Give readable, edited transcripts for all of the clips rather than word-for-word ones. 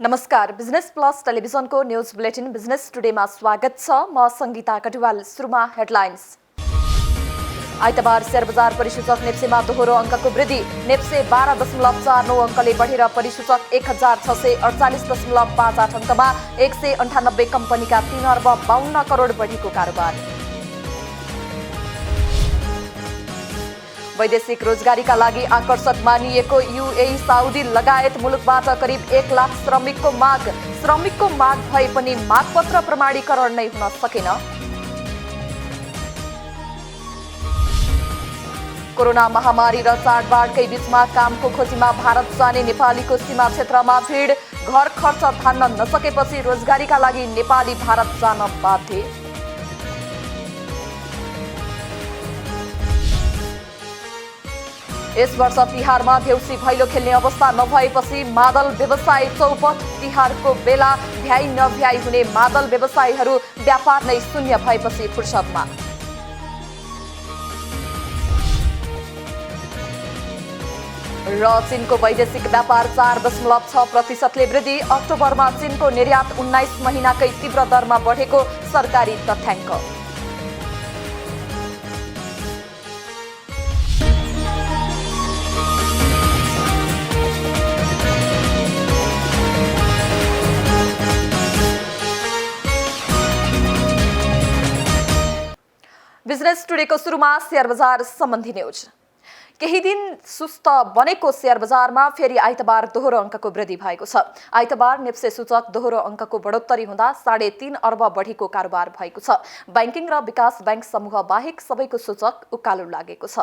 नमस्कार, business plus टेलिभिजनको news bulletin business टुडेमा स्वागत छ। म संगीता कटुवाल। सुरुमा हेडलाइन्स। आइतबार शेयर बजार परिसूचक नेप्सेमा दोहोरो अङ्कको वृद्धि। नेप्से 12.49 अङ्कले बढेर परिसूचक 1648.58 अङ्कमा 198 कम्पनीका 3 अर्ब 52 करोड बढीको कारोबार। वैदेशिक रोजगारीका लागि आकर्षक मानिएको युएई, साउदी लगायत मुलुकबाट करिब 1 लाख श्रमिकको माग। श्रमिकको माग भए पनि मागपत्र प्रमाणीकरण नै हुन सकेन। कोरोना महामारी र चाडबाडकै बीचमा कामको खोजीमा भारत जाने नेपालीको सीमा क्षेत्रमा भिड। घर खर्च धान्न नसकेपछि रोजगारीका लागि नेपाली भारत जान बाध्य। यस वर्ष तिहारमा देउसी भैलो खेल्ने अवस्था नभएपछि मादल व्यवसाय चौपट। तिहारको बेला भ्याइ नभ्याइ हुने मादल व्यवसायीहरू व्यापार नै शून्य भएपछि फुर्सदमा। र चीनको वैदेशिक व्यापार 4.6% वृद्धि। अक्टोबरमा चीनको निर्यात 19 महिनाकै तीव्र दरमा बढेको सरकारी तथ्याङ्क। बिजनेस टुडेको सुरुमा शेयर बजार सम्बन्धी न्यूज। केही दिन सुस्त बनेको शेयर बजारमा फेरि आइतबार दोहोरो अङ्कको वृद्धि भएको छ। आइतबार नेप्से सूचक दोहोरो अङ्कको बढोत्तरी हुँदा 3.5 अर्ब बढीको कारोबार भएको छ। बैंकिङ र विकास बैंक समूह बाहेक सबैको सूचक उकालो लागेको छ।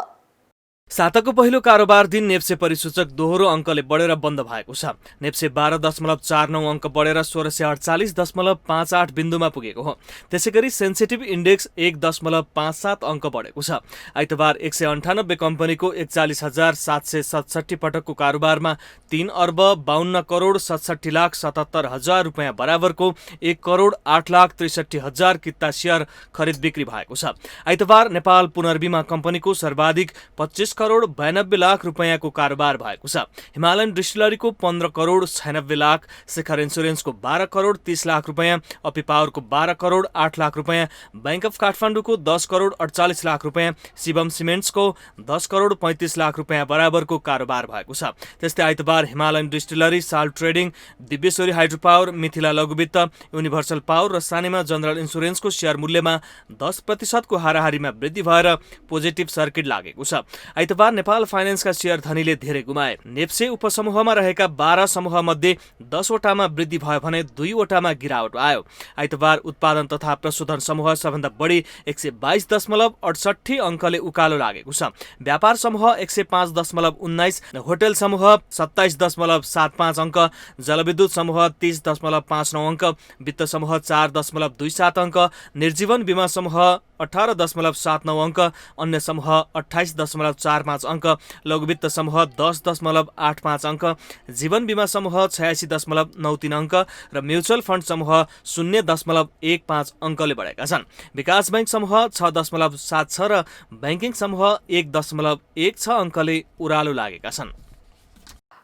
साताको पहिलो कारोबार दिन नेप्से परिसूचक दोहोरो अङ्कले बढेर बन्द भएको छ। नेप्से 12.49 अङ्क बढेर 1648.58 बिन्दुमा पुगेको हो। त्यसैगरी सेन्सिटिभ इन्डेक्स 1.57 अङ्क बढेको छ। आइतबार 198 कम्पनीको 41,767 पटकको कारोबारमा 3 अर्ब 52 करोड 67,77,000 रुपियाँ बराबरको 1 करोड 8,63,000 किता सेयर खरिद बिक्री भएको छ। आइतबार नेपाल पुनर्बिमा कम्पनीको सर्वाधिक 25 करोड 92 लाख रुपियाँको कारोबार भएको छ। हिमालयन डिस्टिलरीको 15 करोड 96 लाख, शेखर इन्सुरेन्सको 12 करोड 30 लाख रुपियाँ, अपी पावरको 12 करोड 8 लाख रुपियाँ, बैंक अफ काठमाडौँको 10 करोड 48 लाख रुपियाँ, शिवम सिमेन्ट्सको 10 करोड 35 लाख रुपियाँ बराबरको कारोबार भएको छ। त्यस्तै आइतबार हिमालयन डिस्टिलरी, साल ट्रेडिङ, दिव्यश्वरी हाइड्रो पावर, मिथिला लघुवित्त, युनिभर्सल पावर र सानेमा जनरल इन्सुरेन्सको शेयर मूल्यमा 10% को हाराहारीमा वृद्धि भएर पोजिटिभ सर्किट लागेको छ। आइतबार नेपाल फाइनेन्सका शेयर धनीले धेरै गुमाए। नेप्से उपसमूहमा रहेका 12 समूह मध्ये 10 वटामा वृद्धि भयो भने 2 वटामा गिरावट आयो। आइतबार उत्पादन तथा प्रशोधन समूह सबभन्दा बढी 122.68 अङ्कले उकालो लागेको छ। व्यापार समूह 105.19, होटल समूह 27.75 अङ्क, जलविद्युत समूह 30.59 अङ्क, वित्त समूह 4.27 अङ्क, निर्जीवन बीमा समूह 18.79 अङ्क, अन्य समूह 28.45 अङ्क, लघुवित्त समूह 10.85 अङ्क, जीवन बीमा समूह 86.93 अङ्क र म्युचुअल फन्ड समूह 0.15 अङ्कले बढेका छन्। विकास बैंक समूह 6.76 र बैंकिङ समूह 1.16 अङ्कले उरालो लागेका छन्।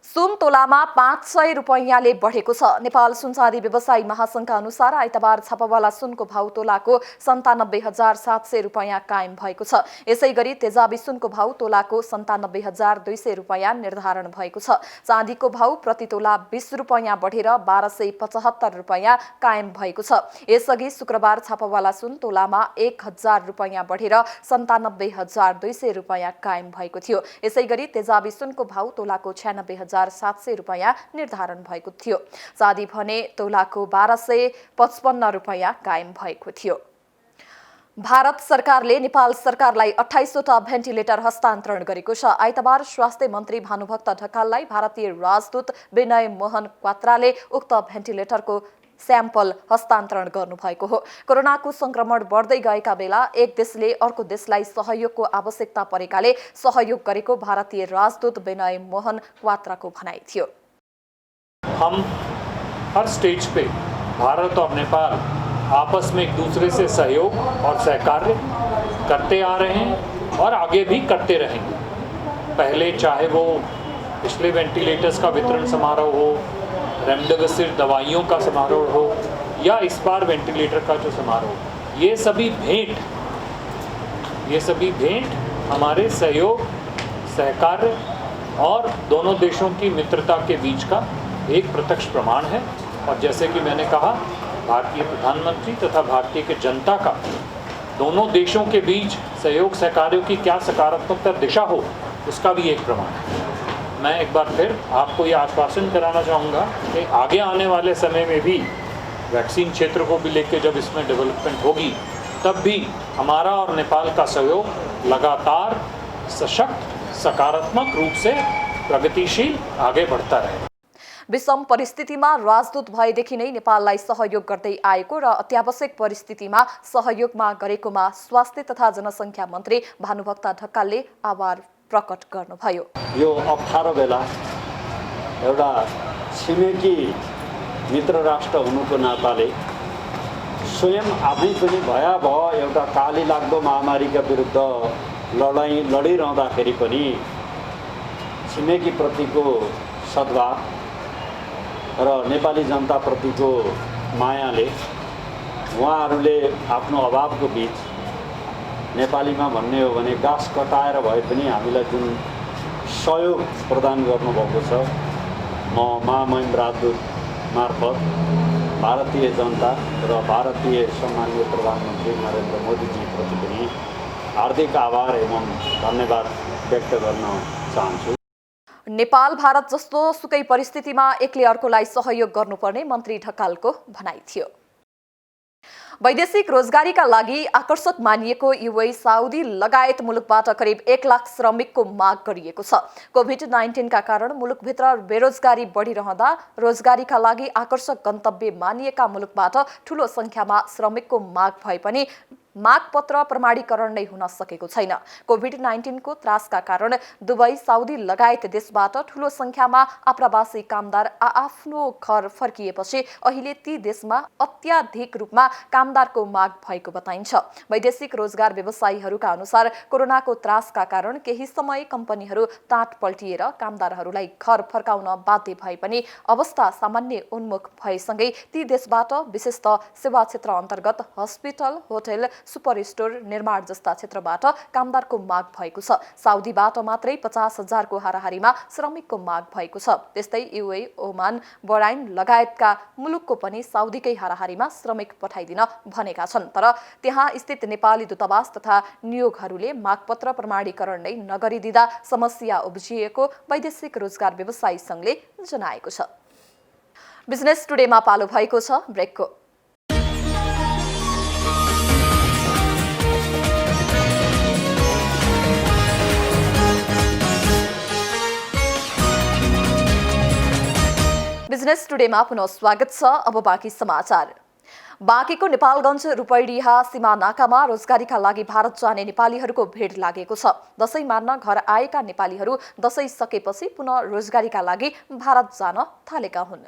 सुन तोलामा 500 रुपैयाँले बढेको छ। नेपाल सुनचाँदी व्यवसायी महासंघका अनुसार आइतबार छापावाला सुनको भाउ तोलाको 97,700 रुपैयाँ कायम भएको छ। यसै गरी तेजाबी सुनको भाउ तोलाको 97,200 रुपैयाँ निर्धारण भएको छ। चाँदीको भाउ प्रति तोला 20 रुपैयाँ बढेर 1,275 रुपैयाँ कायम भएको छ। यसअघि शुक्रबार छापावाला सुन तोलामा 1,000 रुपैयाँ बढेर 97,200 रुपैयाँ कायम भएको थियो। यसै गरी तेजाबी सुनको भाउ तोलाको 96,700 रुपैयाँ निर्धारण भएको थियो। चाँदी भने तोलाको 1,255 रुपैयाँ कायम भएको थियो। भारत सरकारले नेपाल सरकारलाई 28 वटा भेन्टिलेटर हस्तान्तरण गरेको छ। आइतबार स्वास्थ्य मन्त्री भानुभक्त ढकाललाई भारतीय राजदूत विनय मोहन क्वात्राले उक्त भेन्टिलेटरको स्याम्पल हस्तान्तरण गर्नुभएको हो। कोरोनाको संक्रमण बढ्दै गएका बेला एक देशले अर्को देशलाई सहयोगको आवश्यकता परेकाले सहयोग गरेको भारतीय राजदूत विनय मोहन क्वात्राको भनाइ थियो। हम हर स्टेज पे भारत और नेपाल आपस में एक दूसरे से सहयोग और सहकार्य करते आ रहे हैं और आगे भी करते रहेंगे। पहले चाहे वो पिछले वेंटिलेटर्स का वितरण समारोह हो रेमडेसिविर दवाइयों का समारोह हो या इस बार वेंटिलेटर का जो समारोह, ये सभी भेंट हमारे सहयोग, सहकार्य और दोनों देशों की मित्रता के बीच का एक प्रत्यक्ष प्रमाण है। और जैसे कि मैंने कहा, भारतीय प्रधानमंत्री तथा भारतीय के जनता का दोनों देशों के बीच सहयोग सहकार्यों की क्या सकारात्मकता दिशा हो, उसका भी एक प्रमाण है। मैं एक बार फिर आपको ये आश्वासन कराना चाहूँगा कि आगे आने वाले समय में भी वैक्सीन क्षेत्र को भी लेकर जब इसमें डेवलपमेंट होगी, तब भी हमारा और नेपाल का सहयोग लगातार सशक्त, सकारात्मक रूप से प्रगतिशील आगे बढ़ता रहे। विषम परिस्थितिमा राजदूत भएदेखि नै नेपाललाई सहयोग गर्दै आएको र अत्यावश्यक परिस्थितिमा सहयोगमा गरेकोमा स्वास्थ्य तथा जनसङ्ख्या मन्त्री भानुभक्त ढकालले आभार प्रकट गर्नुभयो। यो अप्ठ्यारो बेला एउटा छिमेकी मित्र राष्ट्र हुनुको नाताले स्वयं आफै पनि भयावह एउटा काली लाग्दो महामारीका विरुद्ध लडिरहँदाखेरि पनि छिमेकी प्रतिको सद्भाव र नेपाली जनताप्रतिको मायाले उहाँहरूले आफ्नो अभावको बीच नेपालीमा भन्ने हो भने गाँस कटाएर भए पनि हामीलाई जुन सहयोग प्रदान गर्नुभएको छ, म महामहिम राजदूत मार्फत भारतीय जनता र भारतीय सम्माननीय प्रधानमन्त्री नरेन्द्र मोदीजीप्रति पनि हार्दिक आभार एवं धन्यवाद व्यक्त गर्न चाहन्छु। नेपाल भारत जस्तो सुकै परिस्थितिमा एकले अर्कोलाई सहयोग गर्नुपर्ने मन्त्री ढकालको भनाइ थियो। वैदेशिक रोजगारीका लागि आकर्षक मानिएको युए, साउदी लगायत मुलुकबाट करिब 1 लाख श्रमिकको माग गरिएको छ। कोभिड-19 का कारण मुलुकभित्र बेरोजगारी बढिरहँदा रोजगारीका लागि आकर्षक गन्तव्य मानिएका मुलुकबाट ठूलो संख्यामा श्रमिकको माग भए पनि मागपत्र प्रमाणीकरण नै हुन सकेको छैन। कोभिड-19 को त्रासका कारण दुबई, साउदी लगायत देशबाट ठूलो संख्यामा आप्रवासी कामदार आफ्नो घर फर्किएपछि अहिले ती देशमा अत्याधिक रूपमा कामदारको माग भएको बताइन्छ। वैदेशिक रोजगार व्यवसायीहरूका अनुसार कोरोनाको त्रासका कारण केही समय कम्पनीहरू टाँट पल्टिएर कामदारहरूलाई घर फर्काउन बाध्य भए पनि अवस्था सामान्य उन्मुख भएसँगै ती देशबाट विशेषतः सेवा क्षेत्र अन्तर्गत हस्पिटल, होटल, सुपर स्टोर, निर्माण जस्ता क्षेत्रबाट कामदारको माग भएको छ। साउदीबाट मात्रै 50,000 को हाराहारीमा श्रमिकको माग भएको छ। त्यस्तै युए, ओमान, बहराइन लगायतका मुलुकको पनि साउदीकै हाराहारीमा श्रमिक पठाइदिन भनेका छन्। तर त्यहाँ स्थित नेपाली दूतावास तथा नियोगहरूले मागपत्र प्रमाणीकरण नै नगरिदिँदा समस्या उब्जिएको वैदेशिक रोजगार व्यवसायी संघले जनाएको छ। बिजनेस टुडेमा पालो भएको छ ब्रेकको। बिजनेस टुडेमा पुनः स्वागत छ। अब बाँकी समाचार। बाँकीको नेपालगञ्ज रूपैडिहा सीमा नाकामा रोजगारीका लागि भारत जाने नेपालीहरूको भिड लागेको छ। दशैं मान्न घर आएका नेपालीहरू दशैं सकेपछि पुनः रोजगारीका लागि भारत जान थालेका हुन्।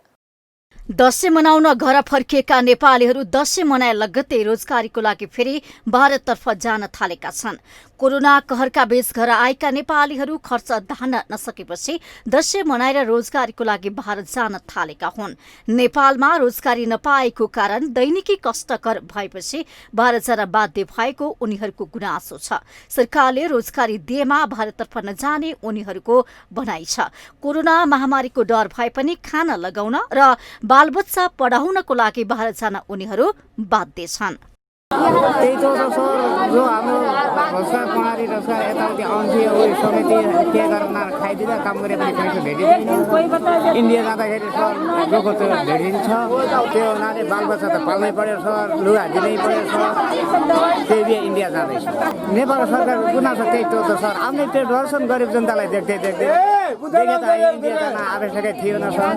दशैं मनाउन घर फर्किएका नेपालीहरू दशैं मनाए लगत्तै रोजगारीको लागि फेरि भारततर्फ जान थालेका छन्। कोरोना कहरका बीच घर आएका नेपालीहरू खर्च धान्न नसकेपछि दशैं मनाएर रोजगारीको लागि भारत जान थालेका हुन्। नेपालमा रोजगारी नपाएको कारण दैनिकी कष्टकर भएपछि भारत जान बाध्य भएको उनीहरूको गुनासो छ। सरकारले रोजगारी दिएमा भारततर्फ नजाने उनीहरूको भनाइ छ। कोरोना महामारीको डर भए पनि खाना लगाउन र बालबच्चा पढाउनको लागि भारत जान उनीहरू बाध्य छन्। त्यही त सर, जो हाम्रो रोजगार प्रणाली रोजगार यताउति आउँथ्यो उयो समिति के गर्न खाइदिँदा काम गरे पनि पैसा भेटिँदैन। इन्डिया जाँदाखेरि सर जोको त्यो भेटिन्छ, त्यो हुनाले बालबच्चा त पाल्नै पर्यो सर, लुगा दिनै पर्यो सर, त्यही बिहे इन्डिया जाँदैछ। नेपाल सरकारको गुनासो त्यही त सर, आउने त्यो दर्शन गरिब जनतालाई देख्दै देखे त इन्डिया जान आवश्यकै थियो न सर।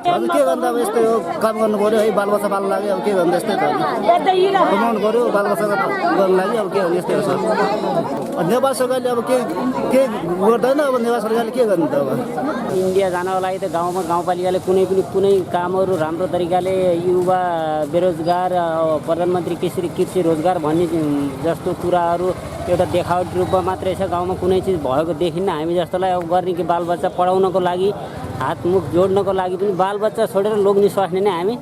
अब के गर्दा अब यस्तै हो, काम गर्नु पर्यो है, बालबच्चा पाल्नु लाग्यो, अब के गर्नु यस्तै त कमाउनु पर्यो बालबच्चा गर्नु लागि, अब के हो यस्तै हो सर। नेपाल सरकारले अब के गर्दैन, अब नेपाल सरकारले के गर्नु त अब। इन्डिया जानको लागि त गाउँपालिकाले कुनै कामहरू राम्रो तरिकाले युवा बेरोजगार प्रधानमन्त्री कृषि रोजगार भन्ने जस्तो कुराहरू एउटा देखावटी रूपमा मात्रै छ। गाउँमा कुनै चिज भएको देखिन्न। हामी जस्तोलाई अब गर्ने कि बालबच्चा पढाउनको लागि हातमुख जोड्नको लागि पनि बालबच्चा छोडेर लोग्ने स्वास्नी नै हामी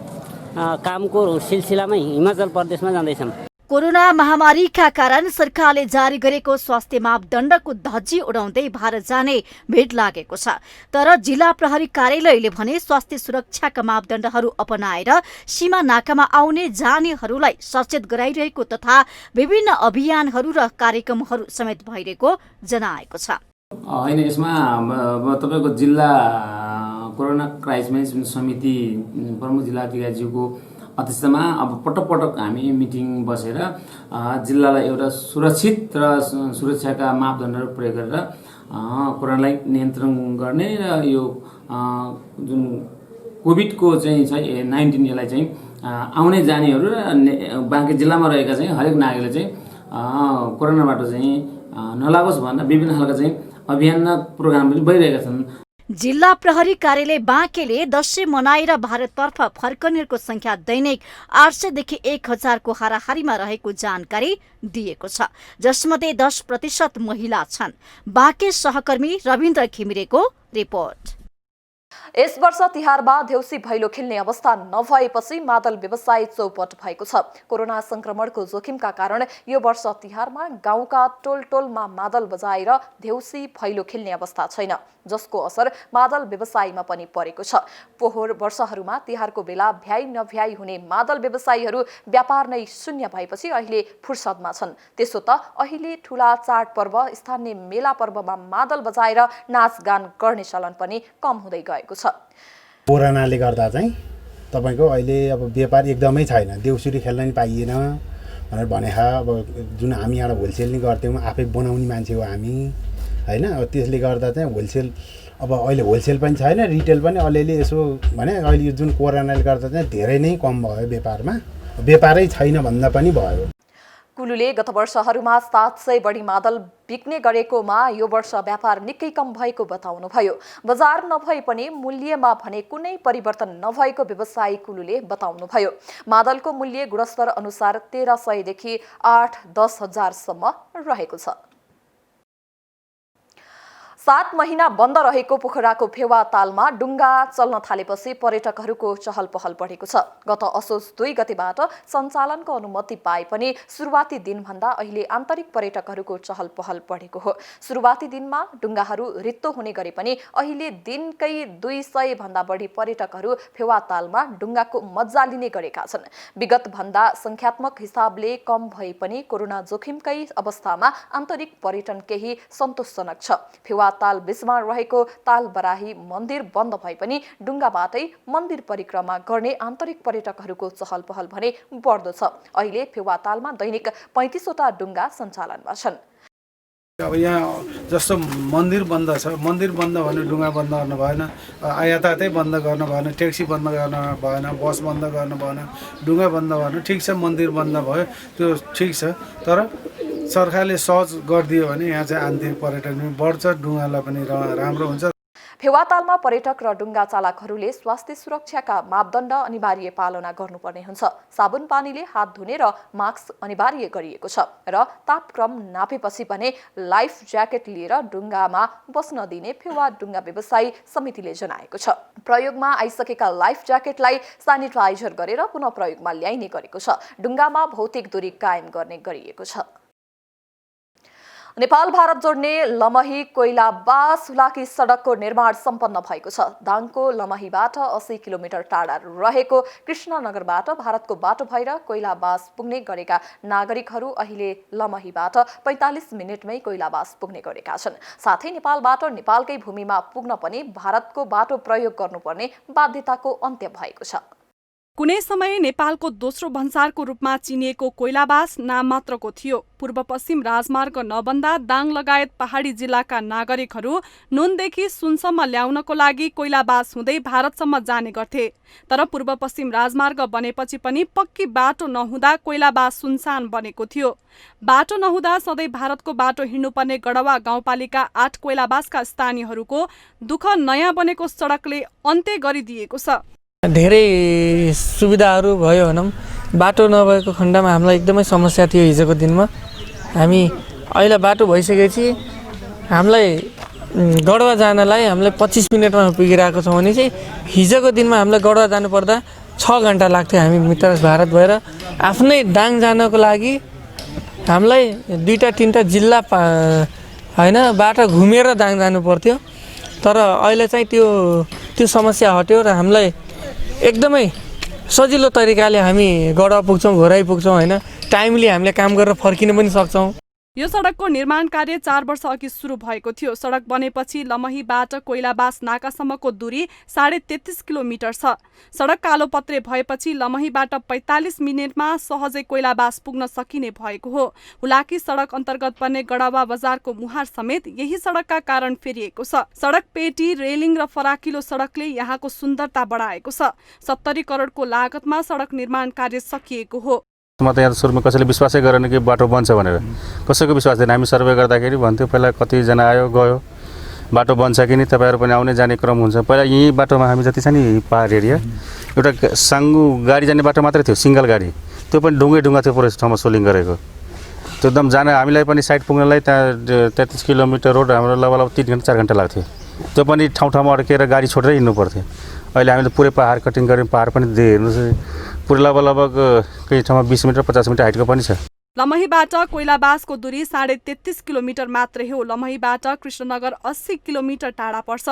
कामको सिलसिलामा हिमाचल प्रदेशमा जाँदैछौँ। कोरोना महामारीका कारण सरकारले जारी गरेको स्वास्थ्य मापदण्डको धज्जी उडाउँदै भारत जाने भेट लागेको छ। तर जिल्ला प्रहरी कार्यालयले भने स्वास्थ्य सुरक्षाका मापदण्डहरू अपनाएर सीमा नाकामा आउने जानेहरूलाई सचेत गराइरहेको तथा विभिन्न अभियानहरू र कार्यक्रमहरू समेत भइरहेको जनाएको छ। होइन, यसमा तपाईँको जिल्ला कोरोना क्राइसिस म्यानेजमेन्ट समिति प्रमुख जिल्लाधिकारीज्यूको अध्यक्षतामा अब पटक हामी मिटिङ बसेर जिल्लालाई एउटा सुरक्षित र सुरक्षाका मापदण्डहरू प्रयोग गरेर कोरोनालाई नियन्त्रण गर्ने र यो जुन कोभिडको चाहिँ 19 यसलाई चाहिँ आउने जानेहरू र बाँकी जिल्लामा रहेका चाहिँ हरेक नागरिकले चाहिँ कोरोनाबाट चाहिँ नलागोस् भनेर विभिन्न खालका चाहिँ अभियान र प्रोग्राम पनि भइरहेका छन्। जिल्ला प्रहरी कार्यालय बाँकेले दशैं मनाएर भारततर्फ फर्कनेहरूको संख्या दैनिक 800 देखि 1000 को हाराहारीमा रहेको जानकारी दिएको छ, जसमध्ये 10% महिला छन्। बाँके सहकर्मी रविन्द्र घिमिरेको रिपोर्ट। यस वर्ष तिहारमा देउसी भैलो खेल्ने अवस्था नभएपछि मादल व्यवसाय चौपट भएको छ। कोरोना संक्रमणको जोखिमका कारण यो वर्ष तिहारमा गाउँका टोलटोलमा मादल बजाएर देउसी भैलो खेल्ने अवस्था छैन, जसको असर मादल व्यवसायमा पनि परेको छ। पोहोर वर्षहरूमा तिहारको बेला भ्याइ नभ्याइ हुने मादल व्यवसायीहरू व्यापार नै शून्य भएपछि अहिले फुर्सदमा छन्। त्यसो त अहिले ठूला चाडपर्व, स्थानीय मेला पर्वमा मादल बजाएर नाचगान गर्ने चलन पनि कम हुँदै गएको छ। कोरोनाले गर्दा चाहिँ तपाईको अहिले अब व्यापार एकदमै छैन, देउसुरी खेल्न नि पाइएन भनेर भने। अब जुन हामी यहाँ होलसेल नि गर्थ्यौँ, आफै बनाउने मान्छे हो हामी हैन, त्यसले गर्दा चाहिँ होलसेल अब अहिले होलसेल पनि छैन, रिटेल पनि अलिअलि यसो भने अहिले जुन कोरोनाले गर्दा चाहिँ धेरै नै कम भयो व्यापारमा, व्यापारै छैन भन्दा पनि भयो। कुलुले गत वर्षहरूमा 700 बढी मादल बिक्ने गरेकोमा यो वर्ष व्यापार निकै कम भएको बताउनुभयो। बजार नभए पनि मूल्यमा भने कुनै परिवर्तन नभएको व्यवसायी कुलुले बताउनुभयो। मादलको मूल्य गुणस्तर अनुसार 1300 देखि 8-10 हजारसम्म रहेको छ। 7 महिना बन्द रहेको पोखराको फेवा तालमा डुङ्गा चल्न थालेपछि पर्यटकहरूको चहल पहल बढेको छ। गत असोज 2 गतेबाट सञ्चालनको अनुमति पाए पनि सुरुवाती दिनभन्दा अहिले आन्तरिक पर्यटकहरूको चहल पहल बढेको हो। सुरुवाती दिनमा डुङ्गाहरू रित्तो हुने गरे पनि अहिले दिनकै 200 भन्दा बढी पर्यटकहरू फेवा तालमा डुङ्गाको मज्जा लिने गरेका छन्। विगत भन्दा संख्यात्मक हिसाबले कम भए पनि कोरोना जोखिमकै अवस्थामा आन्तरिक पर्यटन केही सन्तोषजनक छ। फेवा ताल बीचमा रहेको ताल बराही मन्दिर बन्द भए पनि डुङ्गाबाटै मन्दिर परिक्रमा गर्ने आन्तरिक पर्यटकहरूको चहल पहल भने बढ्दो छ। अहिले फेवा तालमा दैनिक 35 वटा डुङ्गा सञ्चालनमा छन्। अब यहाँ जस्तो मन्दिर बन्द छ, मन्दिर बन्द भने डुङ्गा बन्द गर्नु भएन, यातायातै बन्द गर्नु भएन, ट्याक्सी बन्द गर्नु भएन, बस बन्द गर्नु भएन, डुङ्गा बन्द गर्नु ठिक छ, मन्दिर बन्द भयो त्यो ठिक छ। तर सरकारले सहज गरिदियो भने यहाँ चाहिँ आन्तरिक पर्यटन पनि बढ्छ, डुङ्गालाई पनि राम्रो हुन्छ। फेवातालमा पर्यटक र डुङ्गा चालकहरूले स्वास्थ्य सुरक्षाका मापदण्ड अनिवार्य पालना गर्नुपर्ने हुन्छ। साबुन पानीले हात धुने र मास्क अनिवार्य गरिएको छ र तापक्रम नापेपछि भने लाइफ ज्याकेट लिएर डुङ्गामा बस्न दिने फेवा डुङ्गा व्यवसायी समितिले जनाएको छ। प्रयोगमा आइसकेका लाइफ ज्याकेटलाई सेनिटाइजर गरेर पुनः प्रयोगमा ल्याइने गरेको छ। डुङ्गामा भौतिक दूरी कायम गर्ने गरिएको छ। नेपाल भारत जोड्ने लमही कोइलाबास हुलाकी सडकको निर्माण सम्पन्न भएको छ। दाङको लमहीबाट 80 किलोमिटर टाढा रहेको कृष्णनगरबाट भारतको बाटो भएर कोइलाबास पुग्ने गरेका नागरिकहरू अहिले लमहीबाट 45 मिनेटमै कोइलाबास पुग्ने गरेका छन्। साथै नेपालबाट नेपालकै भूमिमा पुग्न पनि भारतको बाटो प्रयोग गर्नुपर्ने बाध्यताको अन्त्य भएको छ। कुनै समय नेपालको दोस्रो भन्सारको रूपमा चिनिएको कोइलाबास नाम मात्रको थियो। पूर्व पश्चिम राजमार्ग नबन्दा दाङ लगायत पहाडी जिल्लाका नागरिकहरू नुनदेखि सुनसम्म ल्याउनको लागि कोइलाबास हुँदै भारतसम्म जाने गर्थे। तर पूर्व पश्चिम राजमार्ग बनेपछि पनि पक्की बाटो नहुँदा कोइलाबास सुनसान बनेको थियो। बाटो नहुँदा सधैँ भारतको बाटो हिँड्नुपर्ने गढवा गाउँपालिका 8 कोइलाबासका स्थानीयहरूको दुःख नयाँ बनेको सडकले अन्त्य गरिदिएको छ। धेरै सुविधाहरू भयो भनौँ, बाटो नभएको खण्डमा हामीलाई एकदमै समस्या थियो। हिजोको दिनमा हामी अहिले बाटो भइसकेपछि हामीलाई गडवा जानलाई हामीले 25 मिनटमा पुगिरहेको छौँ भने चाहिँ हिजोको दिनमा हामीलाई गडवा जानुपर्दा 6 घन्टा लाग्थ्यो। हामी मित्रराज भारत भएर आफ्नै दाङ जानको लागि हामीलाई 2-3 जिल्ला होइन बाटो घुमेर दाङ जानु पर्थ्यो। तर अहिले चाहिँ त्यो समस्या हट्यो र हामीलाई एकदमै सजिलो तरिकाले हामी गडवा पुग्छौँ, घोराइ पुग्छौँ होइन। टाइमली हामीले काम गरेर फर्किन पनि सक्छौँ। यो सडकको निर्माण कार्य 4 वर्ष अघि सुरु भएको थियो। सडक बनेपछि लमहीबाट कोइलाबास नाकासम्मको दूरी 33.5 किलोमिटर छ। सडक कालोपत्रे भएपछि लमहीबाट 45 मिनेटमा सहजै कोइलाबास पुग्न सकिने भएको हो। हुलाकी सडक अन्तर्गत पर्ने गडवा बजारको मुहार समेत यही सडकका कारण फेरिएको छ। सडक पेटी, रेलिङ र फराकिलो सडकले यहाँको सुन्दरता बढाएको छ। 70 करोडको लागतमा सडक निर्माण कार्य सकिएको हो। म त यहाँ सुरुमा कसैले विश्वासै गरेन कि बाटो बन्छ भनेर। कसैको विश्वास थिएन। हामी सर्वे गर्दाखेरि भन्थ्यो पहिला कतिजना आयो गयो, बाटो बन्छ कि नि तपाईँहरू पनि आउने जाने क्रम हुन्छ। पहिला यही बाटोमा हामी जति छ नि पहाड एरिया एउटा साङ्गु गाडी जाने बाटो मात्रै थियो, सिङ्गल गाडी, त्यो पनि ढुङ्गा थियो पुरै ठाउँमा सोलिङ गरेको। त्यो एकदम जान हामीलाई पनि साइड पुग्नलाई त्यहाँ 33 किलोमिटर रोड हाम्रो लगभग 3 घन्टा 4 घन्टा लाग्थ्यो। त्यो पनि ठाउँ अड्केर गाडी छोडेर हिँड्नु पर्थ्यो। अहिले हामीले पुरै पहाड कटिङ गऱ्यौँ। पहाड पनि हेर्नुहोस् पुरै लगभग केही ठाउँमा 20 मिटर 50 मिटर हाइटको पनि छ। लमहीबाट कोइलाबासको दूरी 33.5 किलोमिटर मात्रै हो। लमहीबाट कृष्णनगर 80 किलोमिटर टाढा पर्छ।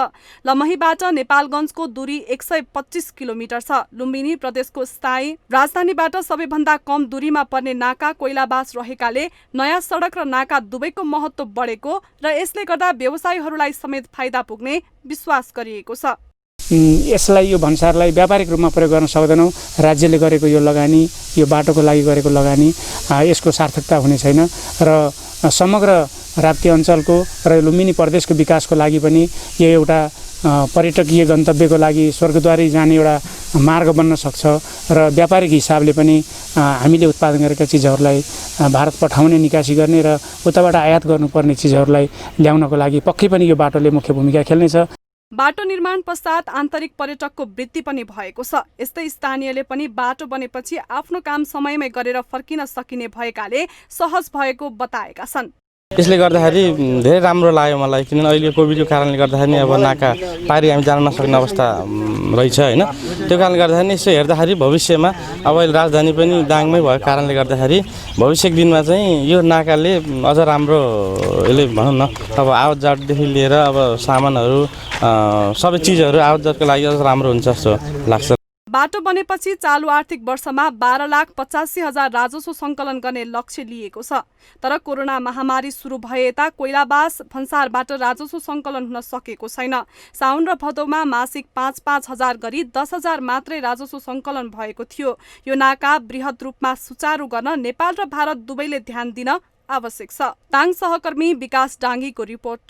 लमहीबाट नेपालगञ्जको दूरी 125 किलोमिटर छ। लुम्बिनी प्रदेशको स्थायी राजधानीबाट सबैभन्दा कम दूरीमा पर्ने नाका कोइलाबास रहेकाले नयाँ सडक र नाका दुवैको महत्त्व बढेको र यसले गर्दा व्यवसायीहरूलाई समेत फाइदा पुग्ने विश्वास गरिएको छ। यसलाई यो भन्सारलाई व्यापारिक रूपमा प्रयोग गर्न सक्दैनौँ। राज्यले गरेको यो लगानी, यो बाटोको लागि गरेको लगानी यसको सार्थकता हुने छैन र समग्र राप्ती अञ्चलको र लुम्बिनी प्रदेशको विकासको लागि पनि यो एउटा पर्यटकीय गन्तव्यको लागि स्वर्गद्वारी जाने एउटा मार्ग बन्न सक्छ र व्यापारिक हिसाबले पनि हामीले उत्पादन गरेका चिजहरूलाई भारत पठाउने, निकासी गर्ने र उताबाट आयात गर्नुपर्ने चिजहरूलाई ल्याउनको लागि पक्कै पनि यो बाटोले मुख्य भूमिका खेल्नेछ। बाटो निर्माण पश्चात आन्तरिक पर्यटकको वृद्धि पनि भएको छ। यस्तै स्थानीयले पनि बाटो बनेपछि आफ्नो काम समयमै गरेर फर्किन सकिने भएकाले सहज भएको बताएका छन्। यसले गर्दाखेरि धेरै राम्रो लाग्यो मलाई, किनभने अहिले कोभिडको कारणले गर्दाखेरि अब नाका पारी हामी जान नसक्ने अवस्था रहेछ होइन। त्यो कारणले गर्दाखेरि यसो हेर्दाखेरि भविष्यमा अब अहिले राजधानी पनि दाङमै भएको कारणले गर्दाखेरि भविष्यको दिनमा चाहिँ यो नाकाले अझ राम्रो यसले भनौँ न अब आवत जावतदेखि लिएर अब सामानहरू सबै चिजहरू आवत जावतको लागि अझ राम्रो हुन्छ जस्तो लाग्छ। बाटो बनेपछि चालु आर्थिक वर्षमा 12,85,000 राजस्व सङ्कलन गर्ने लक्ष्य लिएको छ। तर कोरोना महामारी सुरु भए यता कोइलाबास भन्सारबाट राजस्व सङ्कलन हुन सकेको छैन। साउन र भदौमा मासिक 5-5 हजार गरी 10,000 मात्रै राजस्व सङ्कलन भएको थियो। यो नाका बृहत रूपमा सुचारू गर्न नेपाल र भारत दुवैले ध्यान दिन आवश्यक छ। दाङ सहकर्मी विकास डाङ्गीको रिपोर्ट।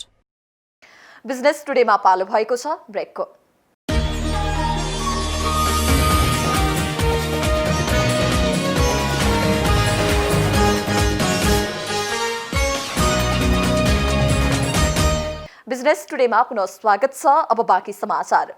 बिजनेस टुडेमा पालो भएको छ ब्रेकको। बिजनेस टुडेमा पुनः स्वागत छ। अब बाँकी समाचार।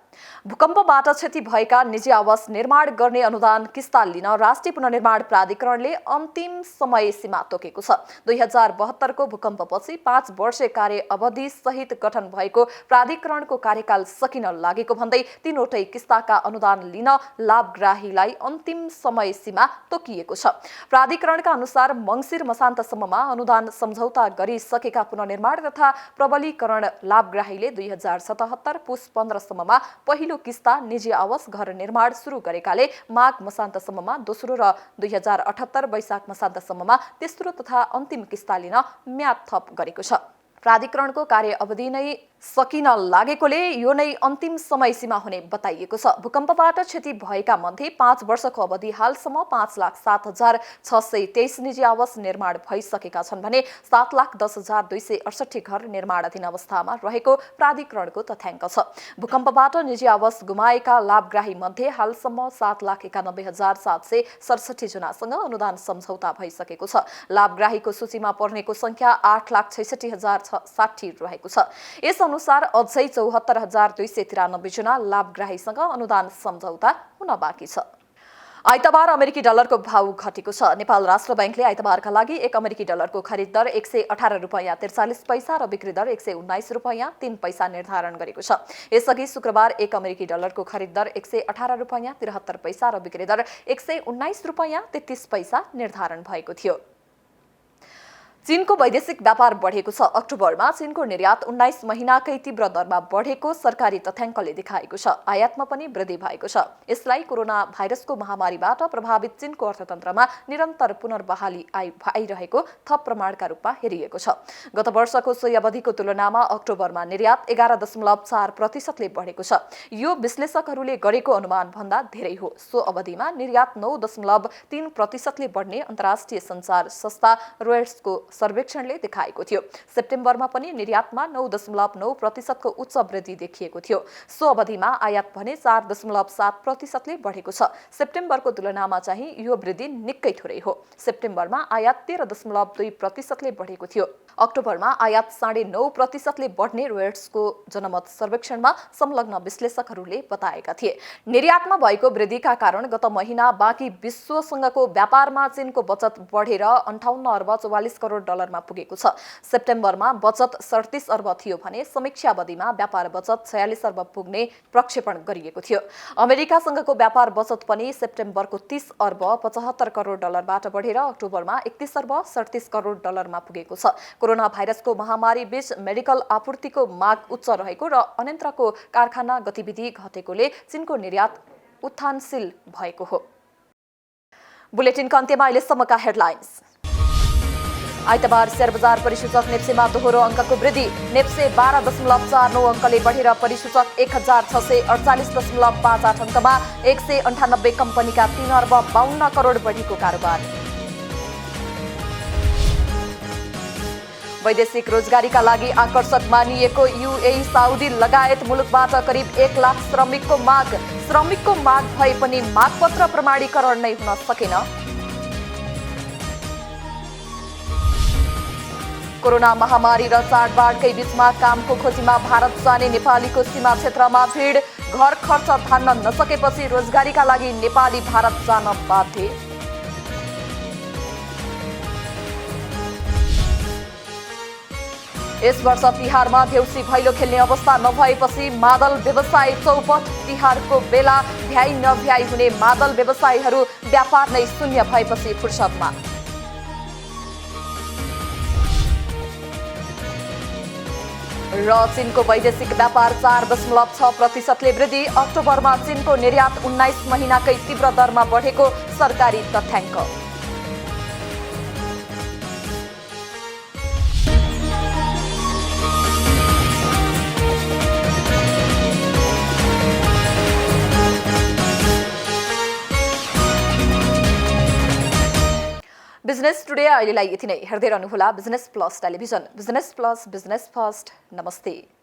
भूकम्पबाट क्षति भएका निजी आवास निर्माण गर्ने अनुदान किस्ता लिन राष्ट्रिय पुनर्निर्माण प्राधिकरणले अन्तिम समय सीमा तोकेको छ। 2072 को भूकम्पपछि 5 वर्षे कार्य अवधि सहित गठन भएको प्राधिकरणको कार्यकाल सकिन लागेको भन्दै 3वटै किस्ताका अनुदान लिन लाभग्राहीलाई अन्तिम समय सीमा तोकिएको छ। प्राधिकरणका अनुसार मङ्सिर मसान्तसम्ममा अनुदान सम्झौता गरिसकेका पुनर्निर्माण तथा प्रबलीकरण लाभग्राहीले 2077 पुस 15 सम्ममा पहिलो किस्ता निजी आवास घर निर्माण सुरु गरेकाले माघ मसान्तसम्ममा दोस्रो र 2078 वैशाख मसान्तसम्ममा तेस्रो तथा अन्तिम किस्ता लिन म्याद थप गरेको छ। प्राधिकरणको कार्य अवधि नै सकिन लागेकोले यो नै अन्तिम समय सीमा हुने बताइएको छ। भूकम्पबाट क्षति भएका मध्ये 5 वर्षको अवधि हालसम्म 5,07,623 निजी आवास निर्माण भइसकेका छन् भने 7,10,268 घर निर्माणाधीन अवस्थामा रहेको प्राधिकरणको तथ्याङ्क छ। भूकम्पबाट निजी आवास गुमाएका लाभग्राही मध्ये हालसम्म 7,91,767 जनासँग अनुदान सम्झौता भइसकेको छ। लाभग्राहीको सूचीमा पर्नेको संख्या 8,66,060 रहेको छ। यस अनुसार अझै 74,293 जना लाभग्राहीसँग अनुदान सम्झौता हुन बाँकी छ। आइतबार अमेरिकी डलरको भाव घटेको छ। नेपाल राष्ट्र बैंकले आइतबारका लागि 1 अमेरिकी डलरको खरिद दर 118 रुपैयाँ 43 पैसा र बिक्री दर 119 रुपैयाँ 3 पैसा निर्धारण गरेको छ। यसअघि शुक्रबार 1 अमेरिकी डलरको खरिद दर 118 रुपैयाँ 73 पैसा र बिक्री दर 119 रुपैयाँ 33 पैसा निर्धारण भएको थियो। चीनको वैदेशिक व्यापार बढेको छ। अक्टोबरमा चीनको निर्यात 19 महिनाकै तीव्र दरमा बढेको सरकारी तथ्याङ्कले देखाएको छ। आयातमा पनि वृद्धि भएको छ। यसलाई कोरोना भाइरसको महामारीबाट प्रभावित चीनको अर्थतन्त्रमा निरन्तर पुनर्बहाली आइरहेको थप प्रमाणका रूपमा हेरिएको छ। गत वर्षको सोही अवधिको तुलनामा अक्टोबरमा निर्यात 11.4% बढेको छ। यो विश्लेषकहरूले गरेको अनुमान भन्दा धेरै हो। सो अवधिमा निर्यात 9.3% बढ्ने अन्तर्राष्ट्रिय सञ्चार संस्था रोयटर्सको सर्वेक्षणले देखाएको थियो। सेप्टेम्बरमा पनि निर्यातमा 9.9% को उच्च वृद्धि देखिएको थियो। सो अवधिमा आयात भने 4.7% बढेको छ। सेप्टेम्बरको तुलनामा चाहिँ यो वृद्धि निकै थोरै हो। सेप्टेम्बरमा आयात 13.2% बढेको थियो। अक्टोबरमा आयात 9.5% बढ्ने रोयटर्सको जनमत सर्वेक्षणमा संलग्न विश्लेषकहरूले बताएका थिए। निर्यातमा भएको वृद्धिका कारण गत महिना बाँकी विश्वसँगको व्यापारमा चीनको बचत बढेर 58 अर्ब 44 करोड डलरमा पुगेको छ। सेप्टेम्बरमा बचत 37 अर्ब थियो भने समीक्षा अवधिमा व्यापार बचत 46 अर्ब पुग्ने प्रक्षेपण गरिएको थियो। अमेरिकासँगको व्यापार बचत पनि सेप्टेम्बरको 30 अर्ब 75 करोड डलरबाट बढेर अक्टोबरमा 31 अर्ब 37 करोड डलरमा पुगेको छ। कोरोना भाइरसको महामारी बीच मेडिकल आपूर्तिको माग उच्च रहेको र अन्यत्रको कारखाना गतिविधि घटेकोले चीनको निर्यात उत्थानशील भएको हो। बुलेटिनको अन्त्यमा अहिलेसम्मका हेडलाइन्स। आइतबार शेयर बजार परिसूचक नेप्सेमा दोहोरो अङ्कको वृद्धि। नेप्से 12.49 अङ्कले बढेर परिसूचक 1648.58 अङ्कमा 198 कम्पनीका 3 अर्ब 52 करोड बढीको कारोबार। वैदेशिक रोजगारीका लागि आकर्षक मानिएको युएई साउदी लगायत मुलुकबाट करिब 1 लाख श्रमिकको माग। श्रमिकको माग भए पनि मागपत्र प्रमाणीकरण नै हुन सकेन। कोरोना महामारी र चाडबाडकै बीचमा कामको खोजीमा भारत जाने नेपालीको सीमा क्षेत्रमा भिड। घर खर्च धान्न नसकेपछि रोजगारीका लागि नेपाली भारत जान बाध्य। यस वर्ष तिहारमा देउसी भैलो खेल्ने अवस्था नभएपछि मादल व्यवसाय चौपट। तिहारको बेला भ्याइ नभ्याइ हुने मादल व्यवसायीहरू व्यापार नै शून्य भएपछि फुर्सदमा। र चीनको वैदेशिक व्यापार 4.6% वृद्धि। अक्टोबरमा चीनको निर्यात 19 महिनाकै तीव्र दरमा बढेको सरकारी तथ्याङ्क। बिजनेस टुडे अहिलेलाई यति नै। हेर्दै रहनुहोला business plus television. Business plus, business first. नमस्ते।